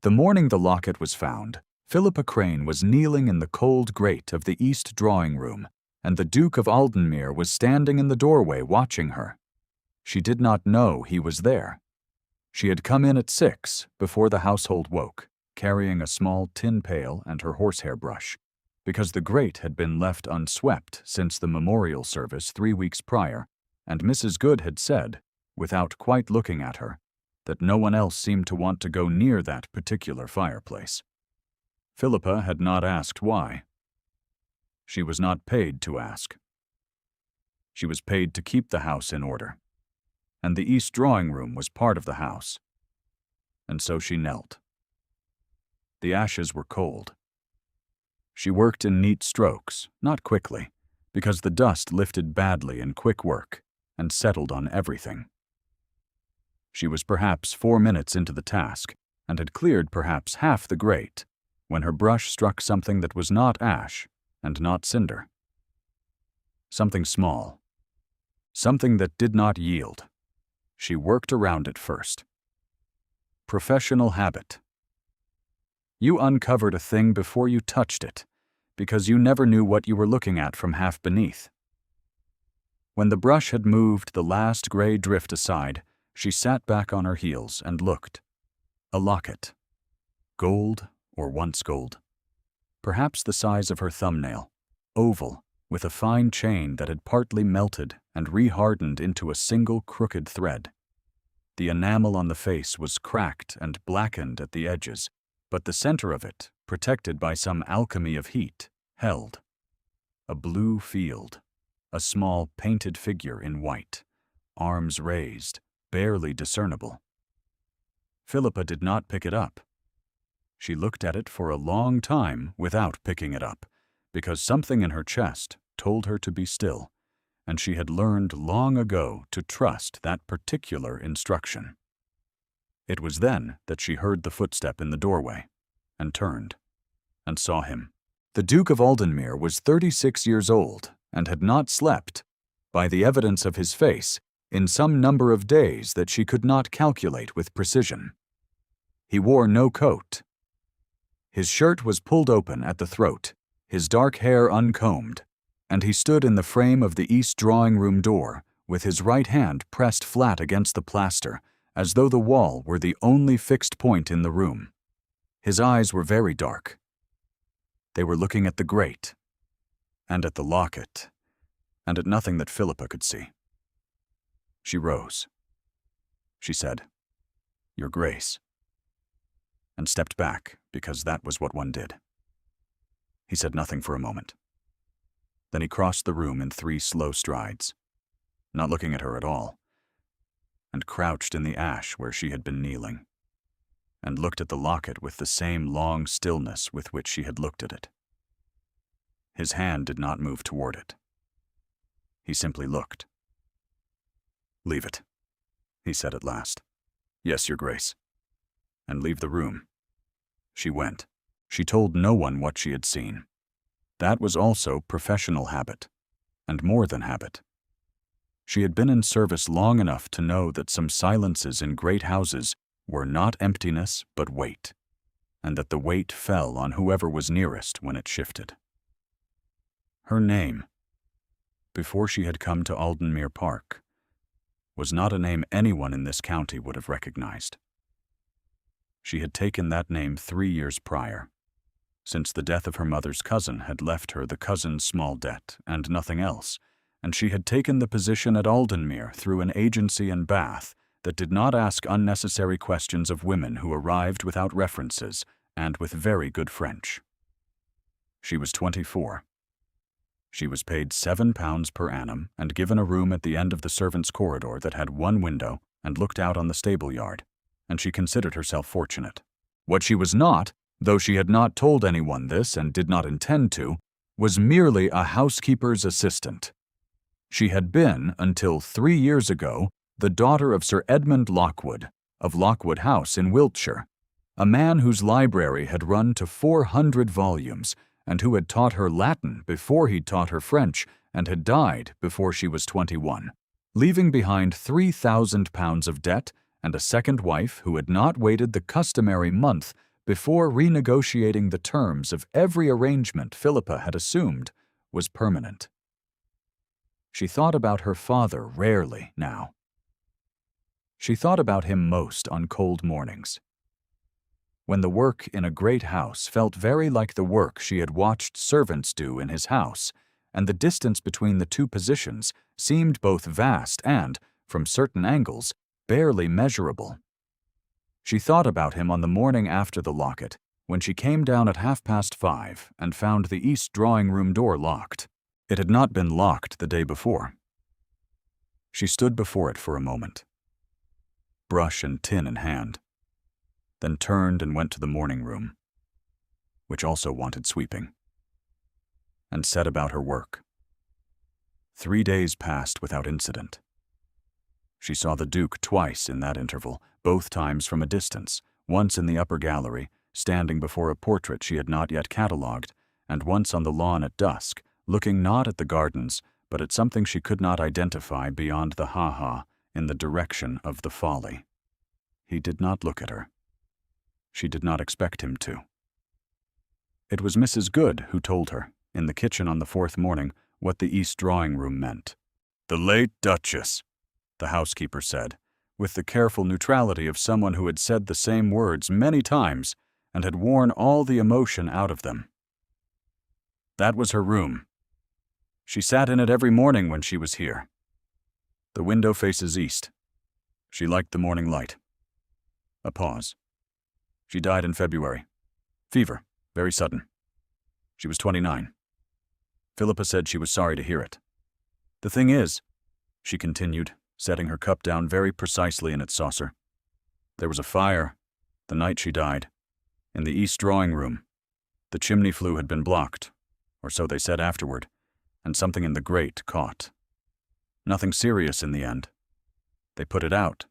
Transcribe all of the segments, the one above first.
The morning the locket was found, Philippa Crane was kneeling in the cold grate of the east drawing room, and the Duke of Aldenmuir was standing in the doorway watching her. She did not know he was there. She had come in at 6, before the household woke, carrying a small tin pail and her horsehair brush, because the grate had been left unswept since the memorial service 3 weeks prior, and Mrs. Good had said, without quite looking at her, that no one else seemed to want to go near that particular fireplace. Philippa had not asked why. She was not paid to ask. She was paid to keep the house in order, and the east drawing room was part of the house. And so she knelt. The ashes were cold. She worked in neat strokes, not quickly, because the dust lifted badly in quick work and settled on everything. She was perhaps 4 minutes into the task and had cleared perhaps half the grate when her brush struck something that was not ash and not cinder. Something small. Something that did not yield. She worked around it first. Professional habit. You uncovered a thing before you touched it, because you never knew what you were looking at from half beneath. When the brush had moved the last gray drift aside, she sat back on her heels and looked. A locket. Gold, or once gold. Perhaps the size of her thumbnail. Oval, with a fine chain that had partly melted and rehardened into a single crooked thread. The enamel on the face was cracked and blackened at the edges, but the center of it, protected by some alchemy of heat, held. A blue field. A small painted figure in white, arms raised, barely discernible. Philippa did not pick it up. She looked at it for a long time without picking it up, because something in her chest told her to be still, and she had learned long ago to trust that particular instruction. It was then that she heard the footstep in the doorway, and turned, and saw him. The Duke of Aldenmuir was 36 years old, and had not slept, by the evidence of his face, in some number of days that she could not calculate with precision. He wore no coat. His shirt was pulled open at the throat, his dark hair uncombed, and he stood in the frame of the east drawing-room door, with his right hand pressed flat against the plaster, as though the wall were the only fixed point in the room. His eyes were very dark. They were looking at the grate, and at the locket, and at nothing that Philippa could see. She rose. She said, "Your Grace," and stepped back, because that was what one did. He said nothing for a moment. Then he crossed the room in 3 slow strides, not looking at her at all, and crouched in the ash where she had been kneeling, and looked at the locket with the same long stillness with which she had looked at it. His hand did not move toward it. He simply looked. "Leave it," he said at last. "Yes, Your Grace." "And leave the room." She went. She told no one what she had seen. That was also professional habit, and more than habit. She had been in service long enough to know that some silences in great houses were not emptiness but weight, and that the weight fell on whoever was nearest when it shifted. Her name, before she had come to Aldenmuir Park, was not a name anyone in this county would have recognized. She had taken that name 3 years prior, since the death of her mother's cousin had left her the cousin's small debt and nothing else, and she had taken the position at Aldenmuir through an agency in Bath that did not ask unnecessary questions of women who arrived without references and with very good French. She was 24. She was paid £7 per annum and given a room at the end of the servants' corridor that had 1 window and looked out on the stable yard, and she considered herself fortunate. What she was not, though she had not told anyone this and did not intend to, was merely a housekeeper's assistant. She had been, until 3 years ago, the daughter of Sir Edmund Lockwood, of Lockwood House in Wiltshire, a man whose library had run to 400 volumes, and who had taught her Latin before he taught her French, and had died before she was 21, leaving behind £3,000 of debt and a second wife who had not waited the customary month before renegotiating the terms of every arrangement Philippa had assumed was permanent. She thought about her father rarely now. She thought about him most on cold mornings, when the work in a great house felt very like the work she had watched servants do in his house, and the distance between the two positions seemed both vast and, from certain angles, barely measurable. She thought about him on the morning after the Locket, when she came down at 5:30 and found the east drawing-room door locked. It had not been locked the day before. She stood before it for a moment, brush and tin in hand, then turned and went to the morning room, which also wanted sweeping, and set about her work. 3 days passed without incident. She saw the Duke twice in that interval, both times from a distance, once in the upper gallery, standing before a portrait she had not yet catalogued, and once on the lawn at dusk, looking not at the gardens, but at something she could not identify beyond the ha-ha in the direction of the folly. He did not look at her. She did not expect him to. It was Mrs. Good who told her, in the kitchen on the 4th morning, what the east drawing-room meant. "The late Duchess," the housekeeper said, with the careful neutrality of someone who had said the same words many times and had worn all the emotion out of them. "That was her room. She sat in it every morning when she was here. The window faces east. She liked the morning light." A pause. "She died in February. Fever, very sudden. She was 29. Philippa said she was sorry to hear it. The thing is," she continued, setting her cup down very precisely in its saucer, "there was a fire, the night she died, in the east drawing-room. The chimney flue had been blocked, or so they said afterward, and something in the grate caught. Nothing serious in the end. They put it out,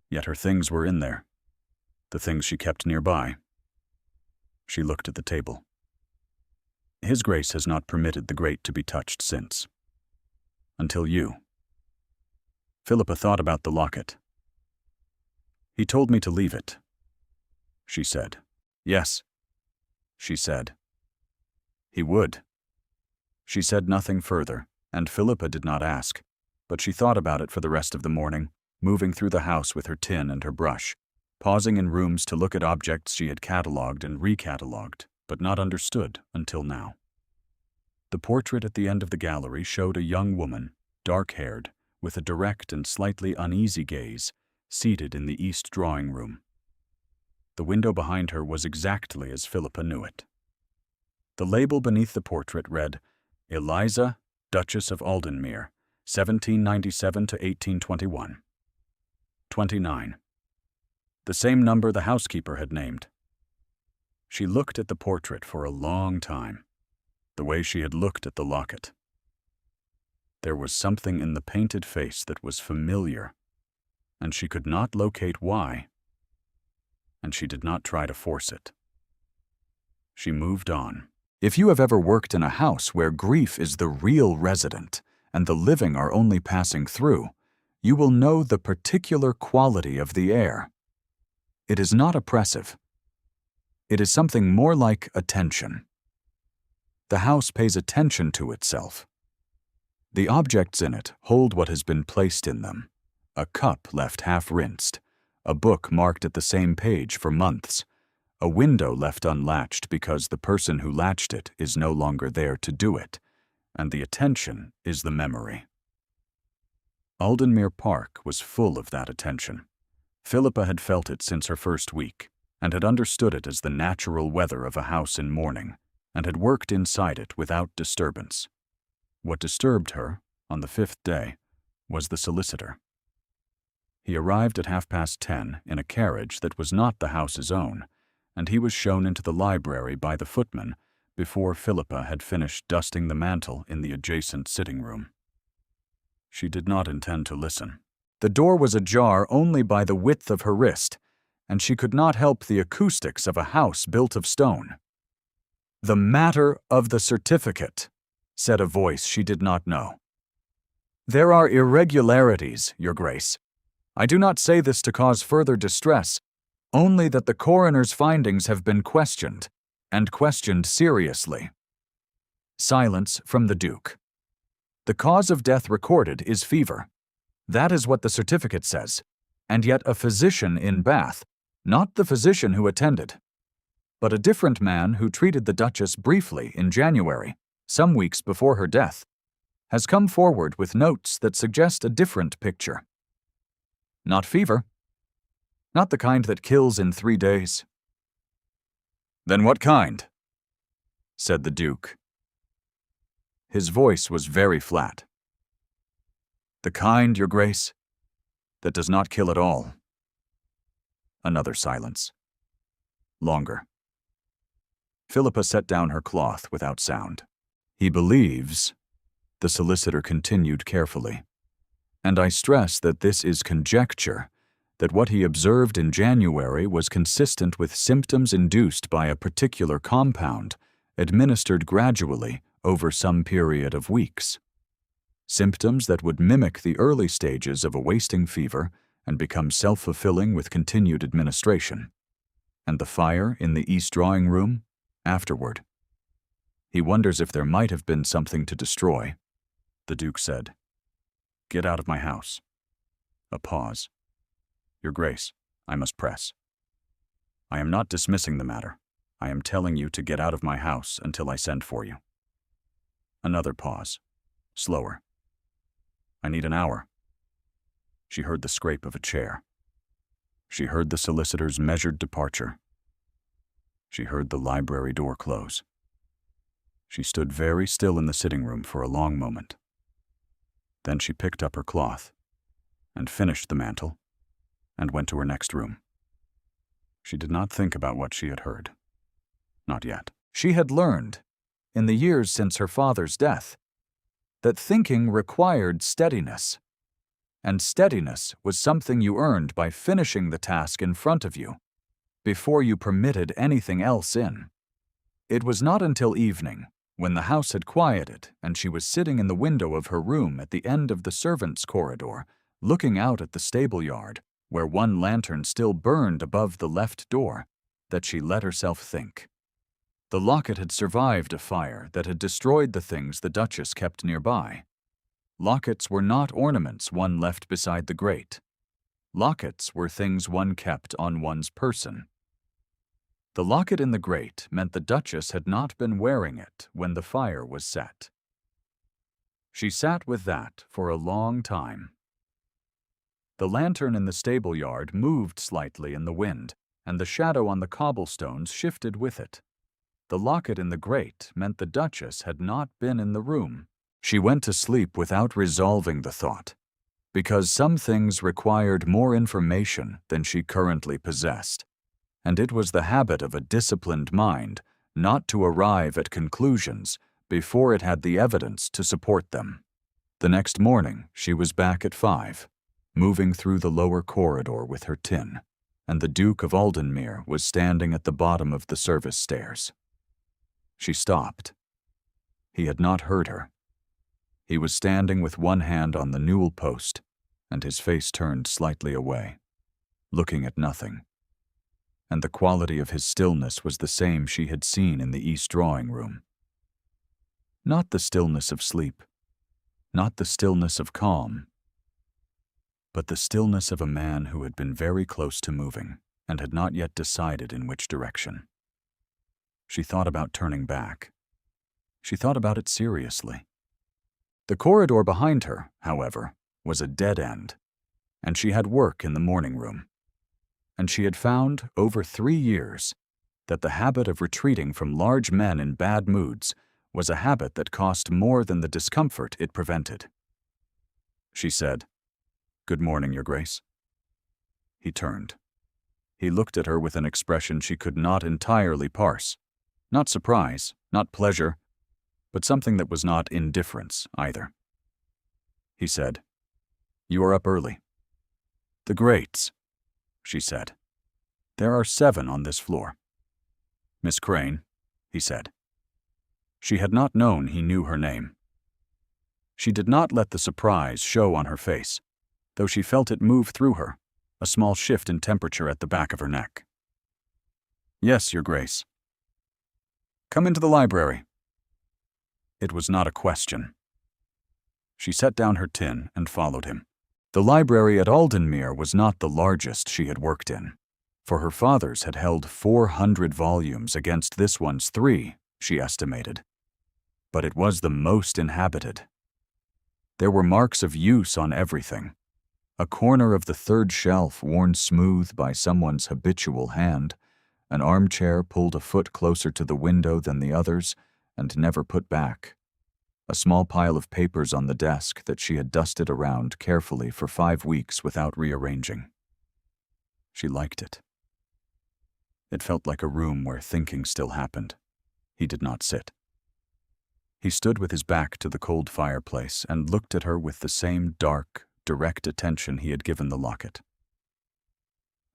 yet her things were in there, the things she kept nearby." She looked at the table. "His Grace has not permitted the grate to be touched since. Until you." Philippa thought about the locket. "He told me to leave it," she said. "Yes," she said. "He would." She said nothing further, and Philippa did not ask, but she thought about it for the rest of the morning, moving through the house with her tin and her brush, pausing in rooms to look at objects she had catalogued and recatalogued, but not understood until now. The portrait at the end of the gallery showed a young woman, dark-haired, with a direct and slightly uneasy gaze, seated in the east drawing-room. The window behind her was exactly as Philippa knew it. The label beneath the portrait read, "Eliza, Duchess of Aldenmere, 1797 to 1821. 29. The same number the housekeeper had named. She looked at the portrait for a long time, the way she had looked at the locket. There was something in the painted face that was familiar, and she could not locate why, and she did not try to force it. She moved on. If you have ever worked in a house where grief is the real resident and the living are only passing through, you will know the particular quality of the air. It is not oppressive. It is something more like attention. The house pays attention to itself. The objects in it hold what has been placed in them. A cup left half-rinsed, a book marked at the same page for months, a window left unlatched because the person who latched it is no longer there to do it, and the attention is the memory. Aldenmere Park was full of that attention. Philippa had felt it since her first week, and had understood it as the natural weather of a house in mourning, and had worked inside it without disturbance. What disturbed her, on the 5th day, was the solicitor. He arrived at 10:30 in a carriage that was not the house's own, and he was shown into the library by the footman before Philippa had finished dusting the mantel in the adjacent sitting room. She did not intend to listen. The door was ajar only by the width of her wrist, and she could not help the acoustics of a house built of stone. "The matter of the certificate," said a voice she did not know. "There are irregularities, Your Grace. I do not say this to cause further distress. Only that the coroner's findings have been questioned, and questioned seriously. Silence from the Duke. The cause of death recorded is fever. That is what the certificate says, and yet a physician in Bath, not the physician who attended, but a different man who treated the Duchess briefly in January, some weeks before her death, has come forward with notes that suggest a different picture. Not fever. Not the kind that kills in 3 days. Then what kind? Said the Duke. His voice was very flat. The kind, Your Grace, that does not kill at all. Another silence. Longer. Philippa set down her cloth without sound. He believes, the solicitor continued carefully, and I stress that this is conjecture, that what he observed in January was consistent with symptoms induced by a particular compound, administered gradually over some period of weeks. Symptoms that would mimic the early stages of a wasting fever and become self-fulfilling with continued administration. And the fire in the East drawing room, afterward. He wonders if there might have been something to destroy. The Duke said, "Get out of my house." A pause. Your Grace, I must press. I am not dismissing the matter. I am telling you to get out of my house until I send for you. Another pause. Slower. I need an hour. She heard the scrape of a chair. She heard the solicitor's measured departure. She heard the library door close. She stood very still in the sitting room for a long moment. Then she picked up her cloth and finished the mantle and went to her next room. She did not think about what she had heard. Not yet. She had learned, in the years since her father's death, that thinking required steadiness, and steadiness was something you earned by finishing the task in front of you, before you permitted anything else in. It was not until evening, when the house had quieted and she was sitting in the window of her room at the end of the servants' corridor, looking out at the stable yard, where one lantern still burned above the left door, that she let herself think. The locket had survived a fire that had destroyed the things the Duchess kept nearby. Lockets were not ornaments one left beside the grate. Lockets were things one kept on one's person. The locket in the grate meant the Duchess had not been wearing it when the fire was set. She sat with that for a long time. The lantern in the stable yard moved slightly in the wind, and the shadow on the cobblestones shifted with it. The locket in the grate meant the Duchess had not been in the room. She went to sleep without resolving the thought, because some things required more information than she currently possessed, and it was the habit of a disciplined mind not to arrive at conclusions before it had the evidence to support them. The next morning she was back at 5, moving through the lower corridor with her tin, and the Duke of Aldenmere was standing at the bottom of the service stairs. She stopped. He had not heard her. He was standing with one hand on the newel post, and his face turned slightly away, looking at nothing. And the quality of his stillness was the same she had seen in the East drawing room. Not the stillness of sleep, not the stillness of calm, but the stillness of a man who had been very close to moving and had not yet decided in which direction. She thought about turning back. She thought about it seriously. The corridor behind her, however, was a dead end, and she had work in the morning room. And she had found, over 3 years, that the habit of retreating from large men in bad moods was a habit that cost more than the discomfort it prevented. She said, "Good morning, Your Grace." He turned. He looked at her with an expression she could not entirely parse. Not surprise, not pleasure, but something that was not indifference either. He said, "You are up early." "The grates," she said. "There are 7 on this floor." "Miss Crane," he said. She had not known he knew her name. She did not let the surprise show on her face, though she felt it move through her, a small shift in temperature at the back of her neck. "Yes, Your Grace." "Come into the library." It was not a question. She set down her tin and followed him. The library at Aldenmere was not the largest she had worked in, for her father's had held 400 volumes against this one's 3, she estimated. But it was the most inhabited. There were marks of use on everything. A corner of the third shelf worn smooth by someone's habitual hand, an armchair pulled a foot closer to the window than the others and never put back, a small pile of papers on the desk that she had dusted around carefully for 5 weeks without rearranging. She liked it. It felt like a room where thinking still happened. He did not sit. He stood with his back to the cold fireplace and looked at her with the same dark, direct attention he had given the locket.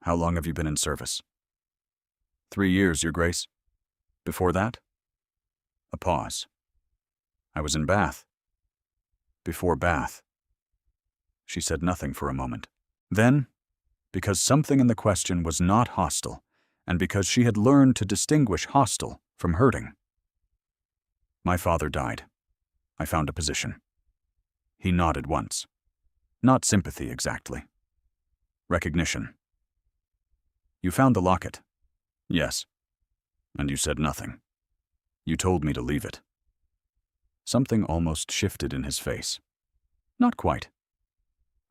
"How long have you been in service?" 3 years, Your Grace. Before that?" A pause. "I was in Bath." "Before Bath." She said nothing for a moment. Then, because something in the question was not hostile, and because she had learned to distinguish hostile from hurting. "My father died. I found a position." He nodded once. Not sympathy, exactly. Recognition. "You found the locket?" "Yes." "And you said nothing. You told me to leave it." Something almost shifted in his face. "Not quite."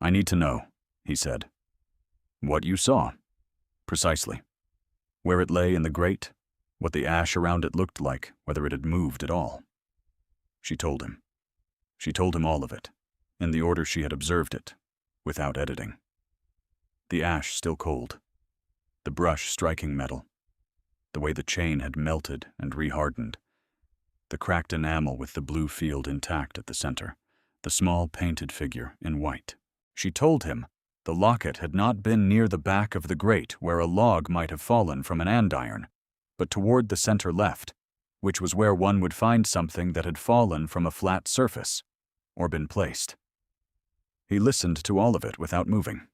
"I need to know," he said. "What you saw. Precisely. Where it lay in the grate, what the ash around it looked like, whether it had moved at all." She told him. She told him all of it, in the order she had observed it, without editing. The ash still cold, the brush striking metal, the way the chain had melted and rehardened, the cracked enamel with the blue field intact at the center, the small painted figure in white. She told him the locket had not been near the back of the grate where a log might have fallen from an andiron, but toward the center left, which was where one would find something that had fallen from a flat surface, or been placed. He listened to all of it without moving.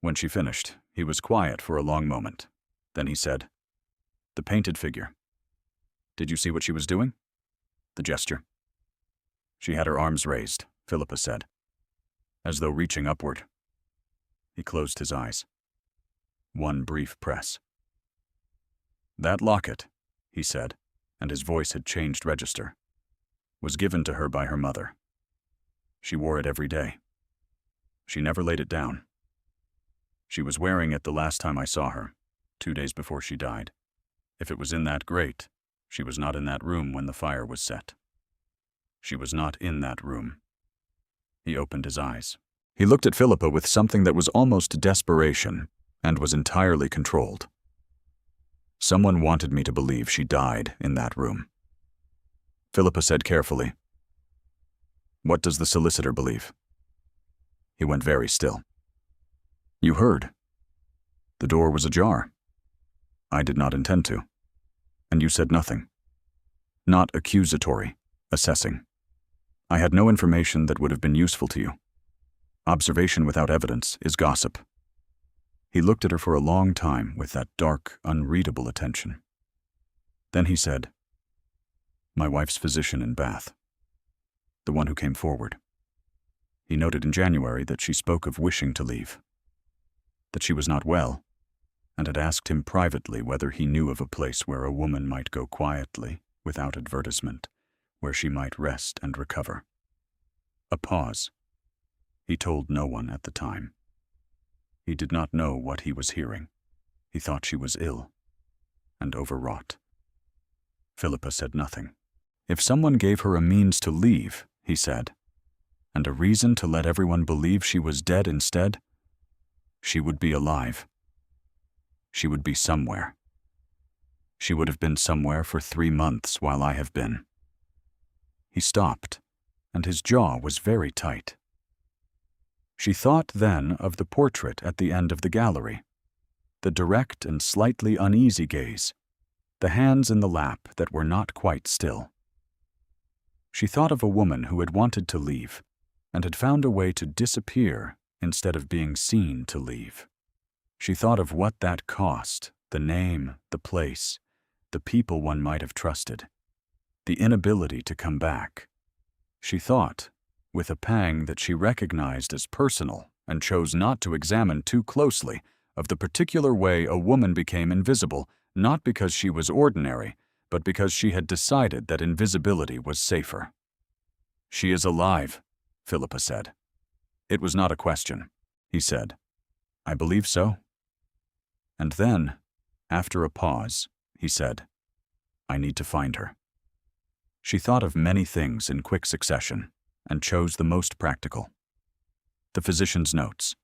When she finished, he was quiet for a long moment. Then he said, "The painted figure. Did you see what she was doing?" The gesture. "She had her arms raised," Philippa said, "as though reaching upward." He closed his eyes. One brief press. "That locket," he said, and his voice had changed register, "was given to her by her mother. She wore it every day. She never laid it down. She was wearing it the last time I saw her, 2 days before she died. If it was in that grate, she was not in that room when the fire was set. She was not in that room." He opened his eyes. He looked at Philippa with something that was almost desperation and was entirely controlled. "Someone wanted me to believe she died in that room." Philippa said carefully, "What does the solicitor believe?" He went very still. "You heard. The door was ajar. I did not intend to. And you said nothing. Not accusatory, assessing. I had no information that would have been useful to you. Observation without evidence is gossip." He looked at her for a long time with that dark, unreadable attention. Then he said, "My wife's physician in Bath. The one who came forward. He noted in January that she spoke of wishing to leave, that she was not well, and had asked him privately whether he knew of a place where a woman might go quietly, without advertisement, where she might rest and recover." A pause. He told no one at the time. He did not know what he was hearing. He thought she was ill and overwrought. Philippa said nothing. If someone gave her a means to leave, he said, and a reason to let everyone believe she was dead instead, she would be alive. She would be somewhere. She would have been somewhere for 3 months while I have been. He stopped, and his jaw was very tight. She thought then of the portrait at the end of the gallery, the direct and slightly uneasy gaze, the hands in the lap that were not quite still. She thought of a woman who had wanted to leave and had found a way to disappear instead of being seen to leave. She thought of what that cost, the name, the place, the people one might have trusted, the inability to come back. She thought, with a pang that she recognized as personal and chose not to examine too closely, of the particular way a woman became invisible, not because she was ordinary, but because she had decided that invisibility was safer. "She is alive," Philippa said. "It was not a question," he said. "I believe so." And then, after a pause, he said, "I need to find her." She thought of many things in quick succession and chose the most practical. The physician's notes,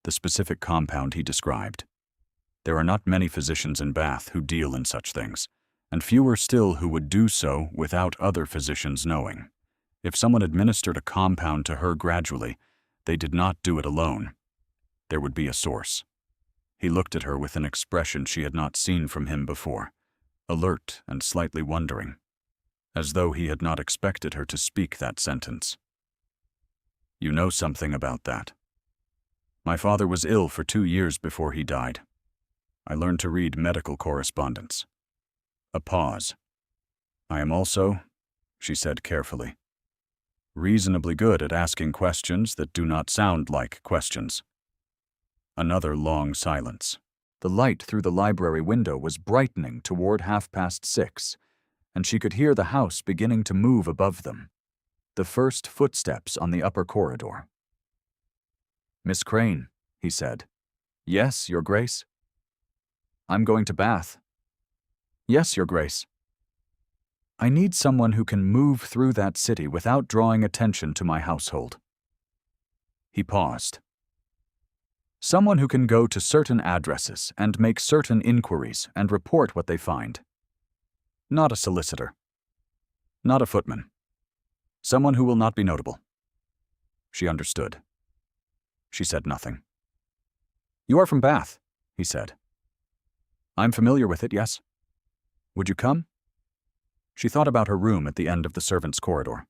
the specific compound he described. There are not many physicians in Bath who deal in such things, and fewer still who would do so without other physicians knowing. If someone administered a compound to her gradually, they did not do it alone. There would be a source. He looked at her with an expression she had not seen from him before, alert and slightly wondering, as though he had not expected her to speak that sentence. "You know something about that. My father was ill for 2 years before he died. I learned to read medical correspondence." A pause. "I am also," she said carefully, "reasonably good at asking questions that do not sound like questions." Another long silence. The light through the library window was brightening toward 6:30, and she could hear the house beginning to move above them. The first footsteps on the upper corridor. "Miss Crane," he said. "Yes, Your Grace." "I'm going to Bath." "Yes, Your Grace." "I need someone who can move through that city without drawing attention to my household." He paused. "Someone who can go to certain addresses and make certain inquiries and report what they find. Not a solicitor. Not a footman. Someone who will not be notable." She understood. She said nothing. "You are from Bath," he said. "I'm familiar with it, yes. Would you come?" She thought about her room at the end of the servants' corridor.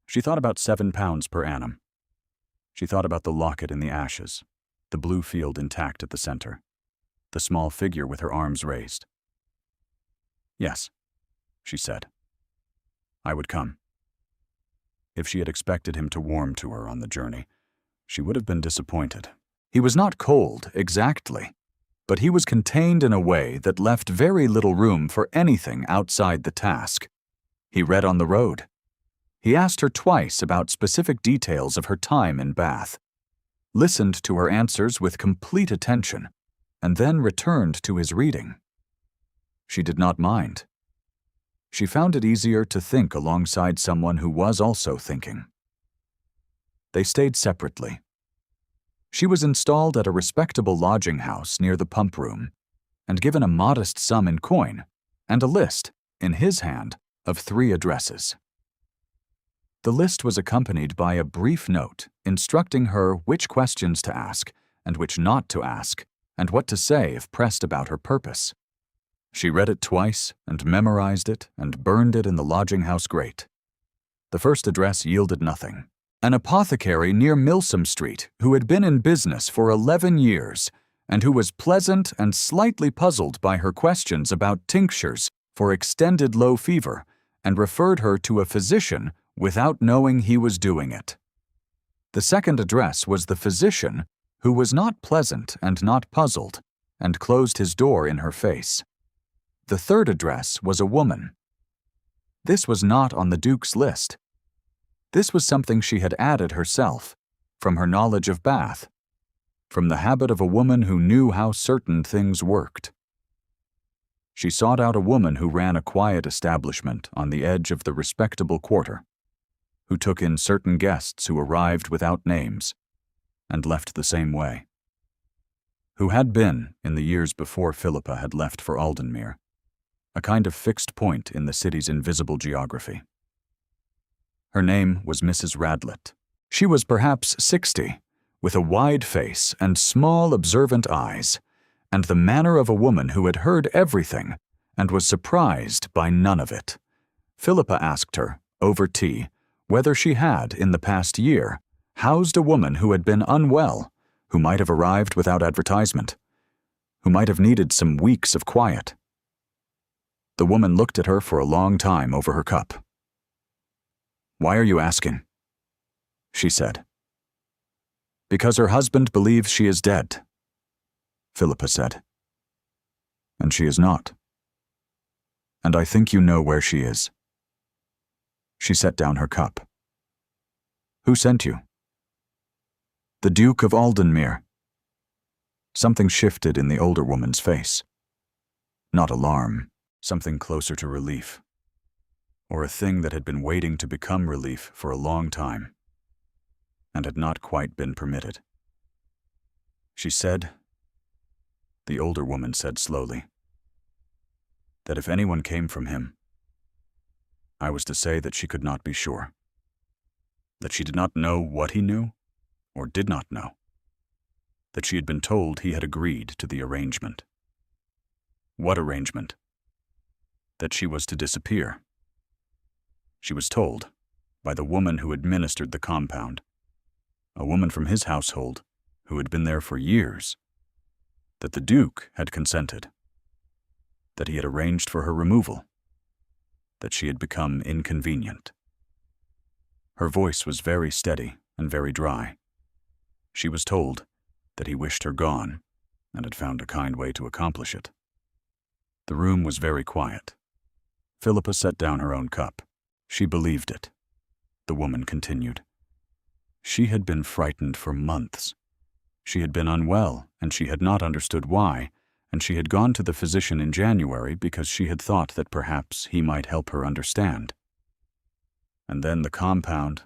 She thought about £7 per annum. She thought about the locket in the ashes, the blue field intact at the center, the small figure with her arms raised. "Yes," she said. "I would come." If she had expected him to warm to her on the journey, she would have been disappointed. He was not cold, exactly, but he was contained in a way that left very little room for anything outside the task. He read on the road. He asked her twice about specific details of her time in Bath, listened to her answers with complete attention, and then returned to his reading. She did not mind. She found it easier to think alongside someone who was also thinking. They stayed separately. She was installed at a respectable lodging house near the pump room, and given a modest sum in coin and a list, in his hand, of 3 addresses. The list was accompanied by a brief note instructing her which questions to ask and which not to ask, and what to say if pressed about her purpose. She read it twice and memorized it and burned it in the lodging house grate. The first address yielded nothing. An apothecary near Milsom Street who had been in business for 11 years and who was pleasant and slightly puzzled by her questions about tinctures for extended low fever and referred her to a physician without knowing he was doing it. The second address was the physician who was not pleasant and not puzzled and closed his door in her face. The third address was a woman. This was not on the Duke's list. This was something she had added herself, from her knowledge of Bath, from the habit of a woman who knew how certain things worked. She sought out a woman who ran a quiet establishment on the edge of the respectable quarter, who took in certain guests who arrived without names and left the same way, who had been, in the years before Philippa had left for Aldenmere, a kind of fixed point in the city's invisible geography. Her name was Mrs. Radlett. She was perhaps 60, with a wide face and small, observant eyes, and the manner of a woman who had heard everything and was surprised by none of it. Philippa asked her, over tea, whether she had, in the past year, housed a woman who had been unwell, who might have arrived without advertisement, who might have needed some weeks of quiet. The woman looked at her for a long time over her cup. "Why are you asking?" she said. "Because her husband believes she is dead," Philippa said. "And she is not. And I think you know where she is." She set down her cup. "Who sent you?" "The Duke of Aldenmere." Something shifted in the older woman's face. Not alarm, something closer to relief, or a thing that had been waiting to become relief for a long time, and had not quite been permitted. She said, the older woman said slowly, that if anyone came from him, I was to say that she could not be sure, that she did not know what he knew, or did not know, that she had been told he had agreed to the arrangement. What arrangement? That she was to disappear. She was told, by the woman who administered the compound, a woman from his household who had been there for years, that the Duke had consented, that he had arranged for her removal, that she had become inconvenient. Her voice was very steady and very dry. She was told that he wished her gone and had found a kind way to accomplish it. The room was very quiet. Philippa set down her own cup. She believed it. The woman continued. She had been frightened for months. She had been unwell, and she had not understood why, and she had gone to the physician in January because she had thought that perhaps he might help her understand. And then the compound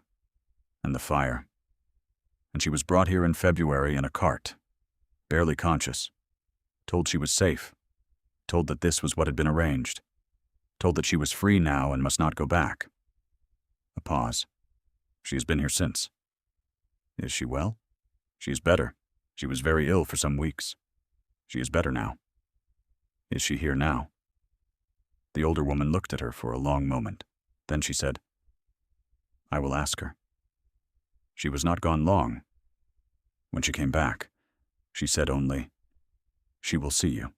and the fire. And she was brought here in February in a cart, barely conscious, told she was safe, told that this was what had been arranged, told that she was free now and must not go back. A pause. She has been here since. Is she well? She is better. She was very ill for some weeks. She is better now. Is she here now? The older woman looked at her for a long moment. Then she said, I will ask her. She was not gone long. When she came back, she said only, she will see you.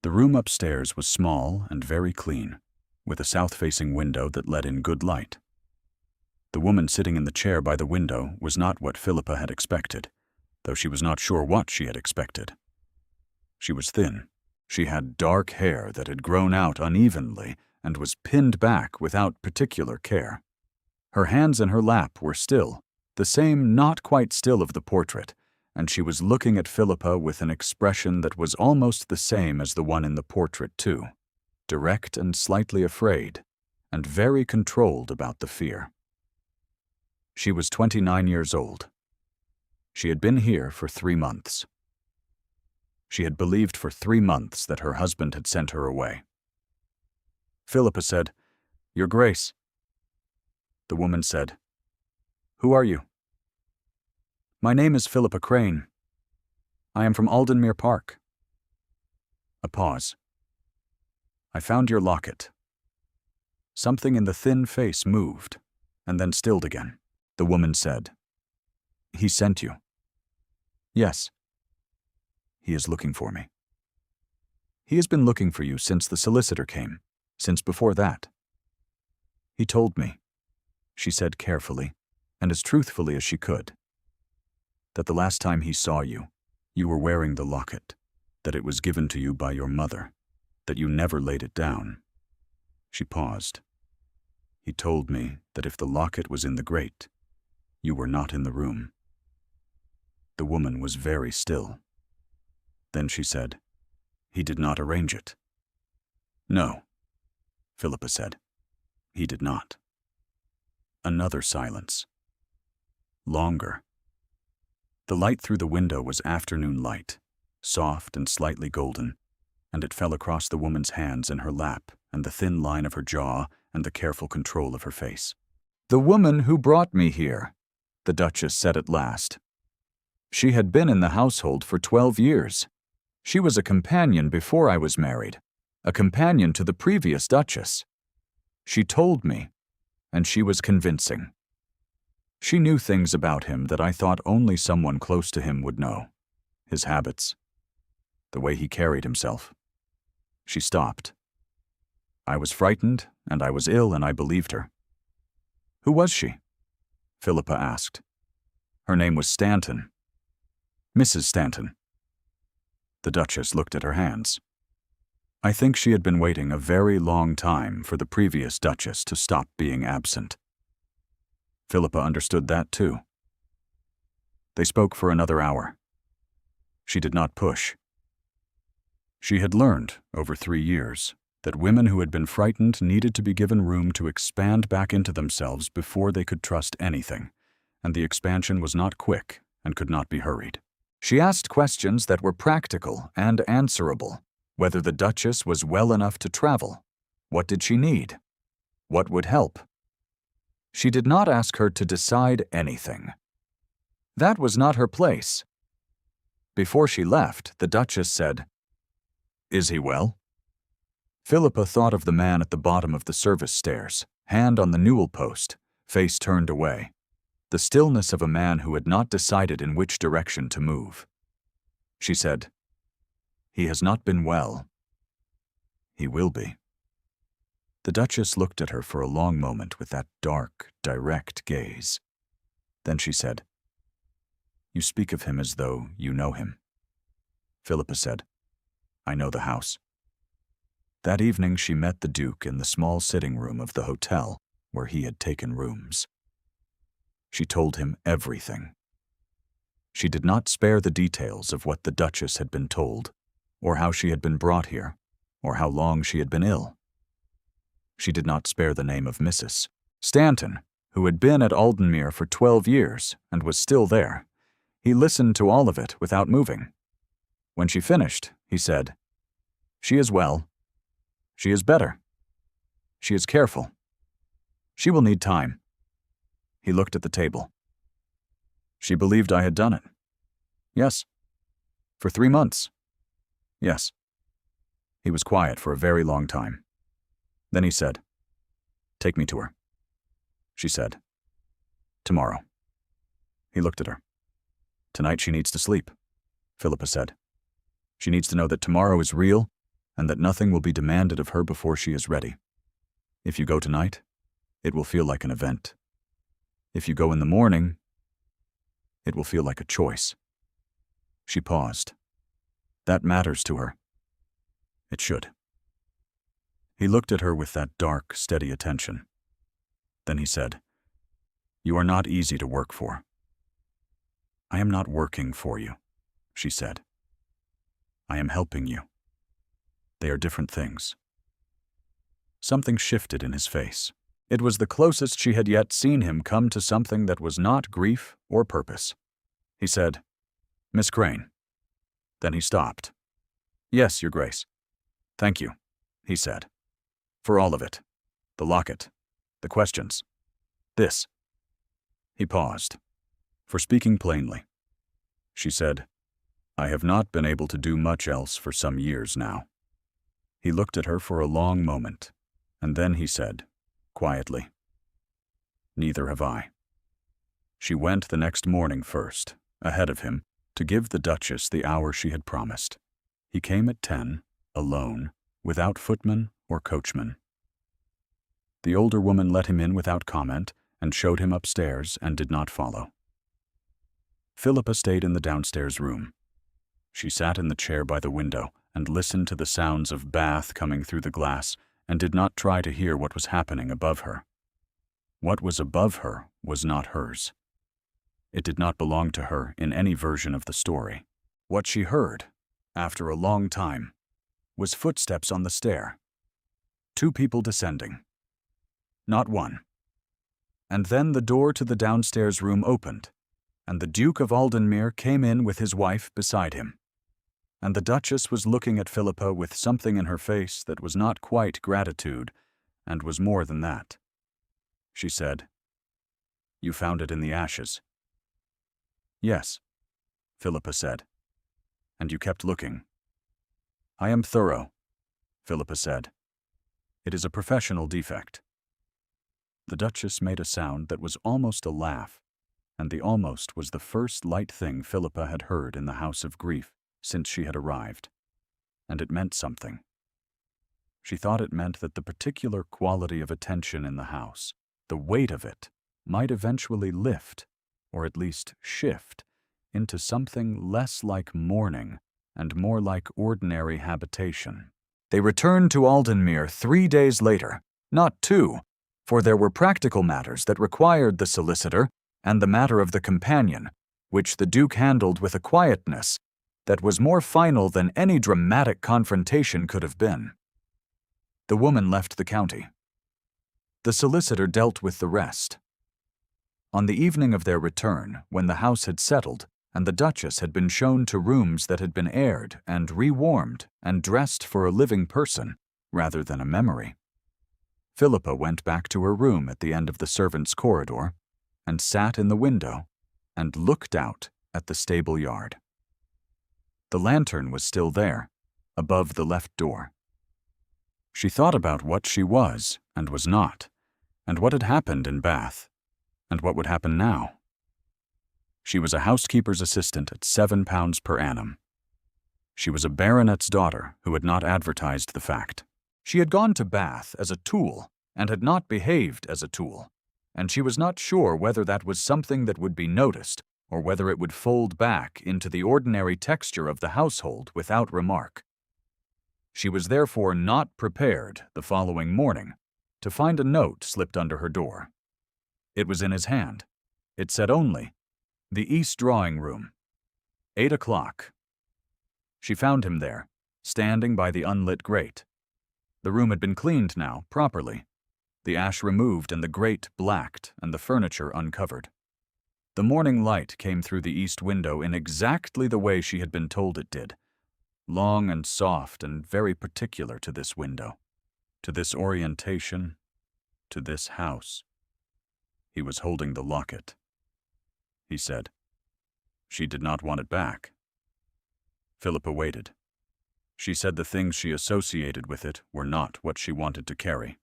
The room upstairs was small and very clean, with a south-facing window that let in good light. The woman sitting in the chair by the window was not what Philippa had expected, though she was not sure what she had expected. She was thin. She had dark hair that had grown out unevenly and was pinned back without particular care. Her hands in her lap were still, the same not quite still of the portrait, and she was looking at Philippa with an expression that was almost the same as the one in the portrait too, direct and slightly afraid, and very controlled about the fear. She was 29 years old. She had been here for 3 months. She had believed for 3 months that her husband had sent her away. Philippa said, Your Grace. The woman said, Who are you? My name is Philippa Crane. I am from Aldenmere Park. A pause. I found your locket. Something in the thin face moved, and then stilled again. The woman said, He sent you. Yes. He is looking for me. He has been looking for you since the solicitor came, since before that. He told me, she said carefully, and as truthfully as she could, that the last time he saw you, you were wearing the locket, that it was given to you by your mother, that you never laid it down. She paused. He told me that if the locket was in the grate, you were not in the room. The woman was very still. Then she said, He did not arrange it. No, Philippa said. He did not. Another silence. Longer. The light through the window was afternoon light, soft and slightly golden, and it fell across the woman's hands in her lap and the thin line of her jaw and the careful control of her face. The woman who brought me here, the Duchess said at last. She had been in the household for 12 years. She was a companion before I was married, a companion to the previous Duchess. She told me, and she was convincing. She knew things about him that I thought only someone close to him would know. His habits. The way he carried himself. She stopped. I was frightened, and I was ill, and I believed her. Who was she? Philippa asked. Her name was Stanton. Mrs. Stanton. The Duchess looked at her hands. I think she had been waiting a very long time for the previous Duchess to stop being absent. Philippa understood that too. They spoke for another hour. She did not push. She had learned, over 3 years, that women who had been frightened needed to be given room to expand back into themselves before they could trust anything, and the expansion was not quick and could not be hurried. She asked questions that were practical and answerable. Whether the Duchess was well enough to travel. What did she need? What would help? She did not ask her to decide anything. That was not her place. Before she left, the Duchess said, "Is he well?" Philippa thought of the man at the bottom of the service stairs, hand on the newel post, face turned away. The stillness of a man who had not decided in which direction to move. She said, "He has not been well. He will be." The Duchess looked at her for a long moment with that dark, direct gaze. Then she said, "You speak of him as though you know him." Philippa said, "I know the house." That evening she met the Duke in the small sitting room of the hotel where he had taken rooms. She told him everything. She did not spare the details of what the Duchess had been told, or how she had been brought here, or how long she had been ill. She did not spare the name of Mrs. Stanton, who had been at Aldenmuir for 12 years and was still there. He listened to all of it without moving. When she finished, he said, "She is well. She is better. She is careful. She will need time." He looked at the table. "She believed I had done it." "Yes." "For 3 months." "Yes." He was quiet for a very long time. Then he said, "Take me to her." She said, "Tomorrow." He looked at her. "Tonight she needs to sleep," Philippa said. "She needs to know that tomorrow is real and that nothing will be demanded of her before she is ready. If you go tonight, it will feel like an event. If you go in the morning, it will feel like a choice." She paused. "That matters to her." "It should." He looked at her with that dark, steady attention. Then he said, "You are not easy to work for." "I am not working for you," she said. "I am helping you. They are different things." Something shifted in his face. It was the closest she had yet seen him come to something that was not grief or purpose. He said, "Miss Crane." Then he stopped. "Yes, Your Grace." "Thank you," he said. "For all of it. The locket. The questions. This." He paused. "For speaking plainly." She said, "I have not been able to do much else for some years now." He looked at her for a long moment, and then he said, quietly, "Neither have I." She went the next morning first, ahead of him, to give the Duchess the hour she had promised. He came at 10, alone, without footman or coachman. The older woman let him in without comment and showed him upstairs and did not follow. Philippa stayed in the downstairs room. She sat in the chair by the window and listened to the sounds of Bath coming through the glass and did not try to hear what was happening above her. What was above her was not hers. It did not belong to her in any version of the story. What she heard, after a long time, was footsteps on the stair. 2 people descending. Not one. And then the door to the downstairs room opened, and the Duke of Aldenmuir came in with his wife beside him. And the Duchess was looking at Philippa with something in her face that was not quite gratitude, and was more than that. She said, "You found it in the ashes." "Yes," Philippa said. "And you kept looking." "I am thorough," Philippa said. "It is a professional defect." The Duchess made a sound that was almost a laugh. and the almost was the first light thing Philippa had heard in the house of grief since she had arrived, and it meant something. She thought it meant that the particular quality of attention in the house, the weight of it, might eventually lift, or at least shift, into something less like mourning and more like ordinary habitation. They returned to Aldenmere 3 days later, not 2, for there were practical matters that required the solicitor and the matter of the companion, which the Duke handled with a quietness that was more final than any dramatic confrontation could have been. The woman left the county. The solicitor dealt with the rest. On the evening of their return, when the house had settled and the Duchess had been shown to rooms that had been aired and rewarmed and dressed for a living person rather than a memory, Philippa went back to her room at the end of the servants' corridor and sat in the window and looked out at the stable yard. The lantern was still there, above the left door. She thought about what she was and was not, and what had happened in Bath, and what would happen now. She was a housekeeper's assistant at £7 per annum. She was a baronet's daughter who had not advertised the fact. She had gone to Bath as a tool and had not behaved as a tool, and she was not sure whether that was something that would be noticed or whether it would fold back into the ordinary texture of the household without remark. She was therefore not prepared the following morning to find a note slipped under her door. It was in his hand. It said only, "The East Drawing Room, 8 o'clock." She found him there, standing by the unlit grate. The room had been cleaned now, properly, the ash removed and the grate blacked and the furniture uncovered. The morning light came through the east window in exactly the way she had been told it did, long and soft and very particular to this window, to this orientation, to this house. He was holding the locket. He said. She did not want it back. Philippa waited. She said the things she associated with it were not what she wanted to carry.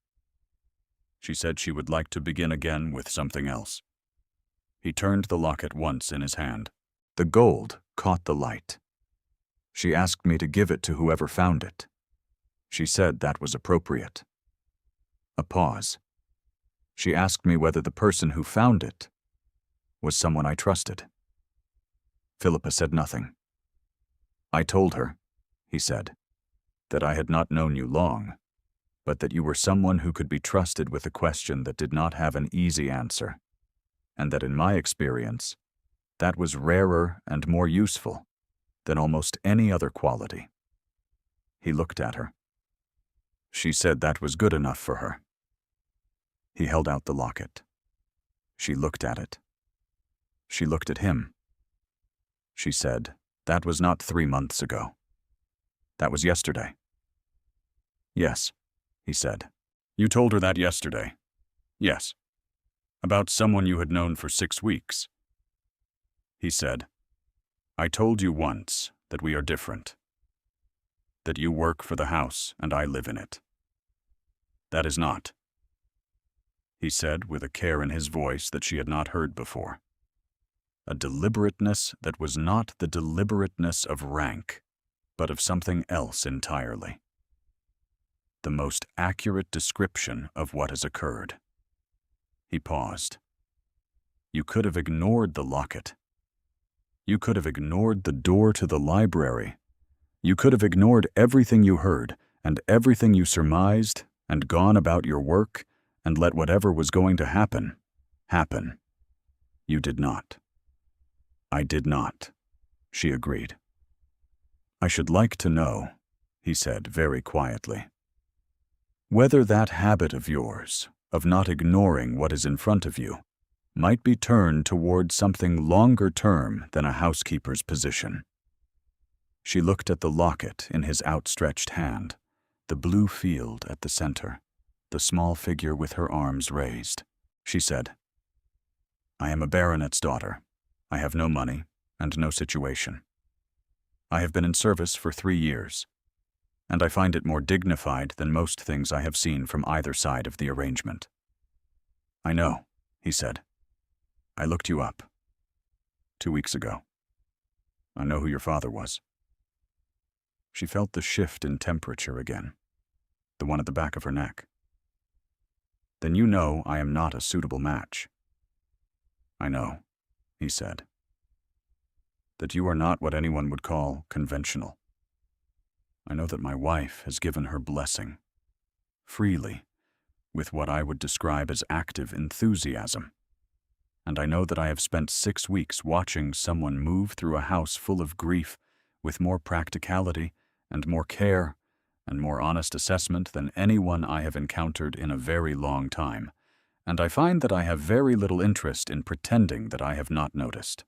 She said she would like to begin again with something else. He turned the locket once in his hand. The gold caught the light. She asked me to give it to whoever found it. She said that was appropriate. A pause. She asked me whether the person who found it was someone I trusted. Philippa said nothing. I told her, he said, that I had not known you long, but that you were someone who could be trusted with a question that did not have an easy answer, and that in my experience, that was rarer and more useful than almost any other quality. He looked at her. She said that was good enough for her. He held out the locket. She looked at it. She looked at him. She said, that was not 3 months ago. That was yesterday. Yes, he said. You told her that yesterday. Yes. About someone you had known for 6 weeks. He said, I told you once that we are different. That you work for the house and I live in it. That is not. He said with a care in his voice that she had not heard before. A deliberateness that was not the deliberateness of rank, but of something else entirely. The most accurate description of what has occurred. He paused. You could have ignored the locket. You could have ignored the door to the library. You could have ignored everything you heard and everything you surmised and gone about your work and let whatever was going to happen, happen. You did not. I did not, she agreed. I should like to know, he said very quietly, whether that habit of yours, of not ignoring what is in front of you, might be turned toward something longer term than a housekeeper's position. She looked at the locket in his outstretched hand, the blue field at the center, the small figure with her arms raised. She said, I am a baronet's daughter. I have no money and no situation. I have been in service for 3 years, and I find it more dignified than most things I have seen from either side of the arrangement. I know, he said. I looked you up. 2 weeks ago. I know who your father was." She felt the shift in temperature again, the one at the back of her neck. "Then you know I am not a suitable match." "I know," he said, "that you are not what anyone would call conventional. I know that my wife has given her blessing, freely, with what I would describe as active enthusiasm. And I know that I have spent 6 weeks watching someone move through a house full of grief with more practicality and more care and more honest assessment than anyone I have encountered in a very long time, and I find that I have very little interest in pretending that I have not noticed."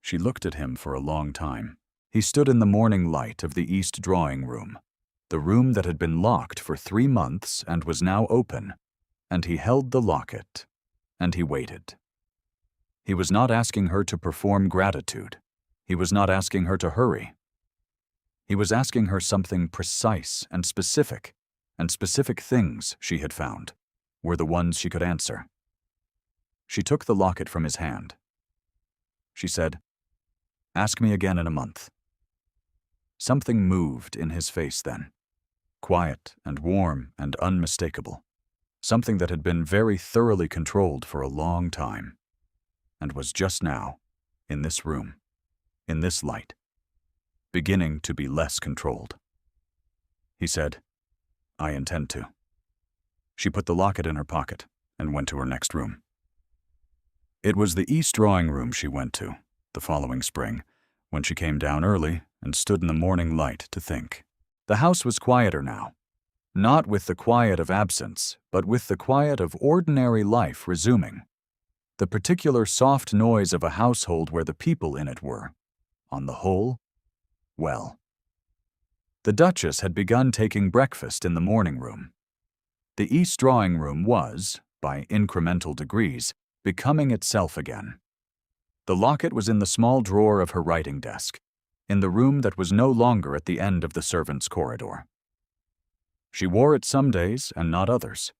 She looked at him for a long time. He stood in the morning light of the east drawing room, the room that had been locked for 3 months and was now open, and he held the locket, and he waited. He was not asking her to perform gratitude. He was not asking her to hurry. He was asking her something precise and specific things, she had found, were the ones she could answer. She took the locket from his hand. She said, "Ask me again in a month." Something moved in his face then, quiet and warm and unmistakable, something that had been very thoroughly controlled for a long time, and was just now, in this room, in this light, beginning to be less controlled. He said, "I intend to." She put the locket in her pocket and went to her next room. It was the east drawing room she went to, the following spring, when she came down early and stood in the morning light to think. The house was quieter now, not with the quiet of absence, but with the quiet of ordinary life resuming, the particular soft noise of a household where the people in it were, on the whole, well. The Duchess had begun taking breakfast in the morning room. The east drawing room was, by incremental degrees, becoming itself again. The locket was in the small drawer of her writing desk, in the room that was no longer at the end of the servants' corridor. She wore it some days and not others.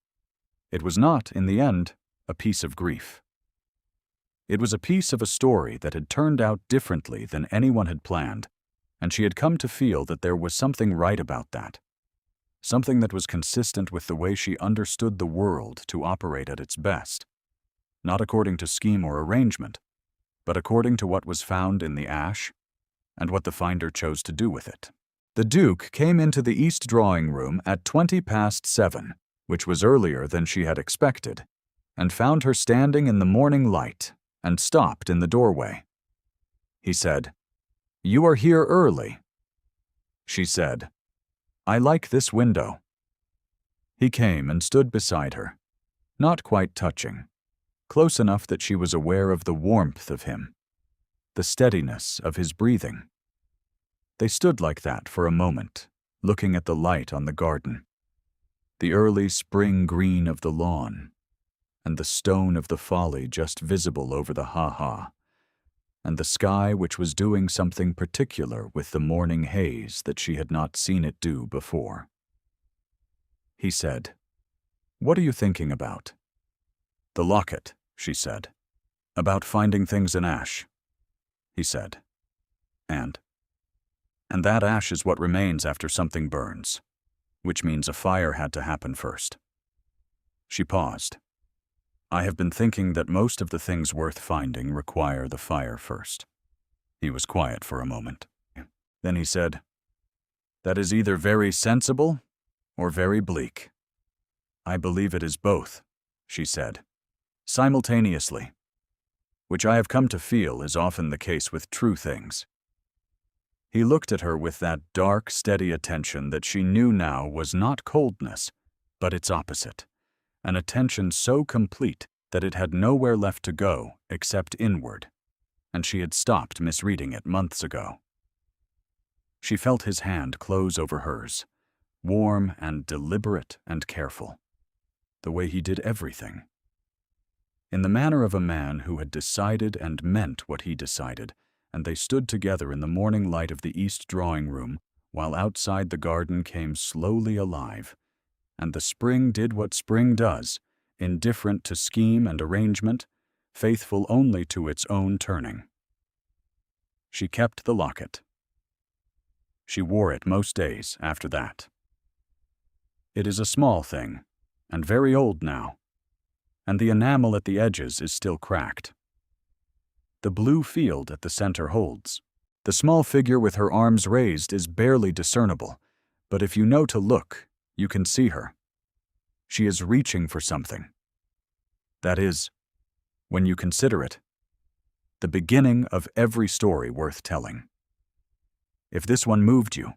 It was not, in the end, a piece of grief. It was a piece of a story that had turned out differently than anyone had planned, and she had come to feel that there was something right about that, something that was consistent with the way she understood the world to operate at its best, not according to scheme or arrangement, but according to what was found in the ash and what the finder chose to do with it. The Duke came into the east drawing room at 7:20, which was earlier than she had expected, and found her standing in the morning light and stopped in the doorway. He said, "You are here early." She said, "I like this window." He came and stood beside her, not quite touching, close enough that she was aware of the warmth of him, the steadiness of his breathing. They stood like that for a moment, looking at the light on the garden, the early spring green of the lawn, and the stone of the folly just visible over the ha-ha, and the sky which was doing something particular with the morning haze that she had not seen it do before. He said, "What are you thinking about?" "The locket," she said. "About finding things in ash." He said, And that ash is what remains after something burns, which means a fire had to happen first." She paused. "I have been thinking that most of the things worth finding require the fire first." He was quiet for a moment. Then he said, "That is either very sensible or very bleak." "I believe it is both," she said, "simultaneously, which I have come to feel is often the case with true things." He looked at her with that dark, steady attention that she knew now was not coldness, but its opposite, an attention so complete that it had nowhere left to go except inward, and she had stopped misreading it months ago. She felt his hand close over hers, warm and deliberate and careful, the way he did everything. In the manner of a man who had decided and meant what he decided, and they stood together in the morning light of the east drawing room, while outside the garden came slowly alive, and the spring did what spring does, indifferent to scheme and arrangement, faithful only to its own turning. She kept the locket. She wore it most days after that. It is a small thing, and very old now, and the enamel at the edges is still cracked. The blue field at the center holds. The small figure with her arms raised is barely discernible, but if you know to look, you can see her. She is reaching for something. That is, when you consider it, the beginning of every story worth telling. If this one moved you,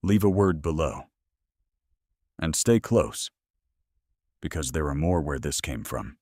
leave a word below. And stay close, because there are more where this came from.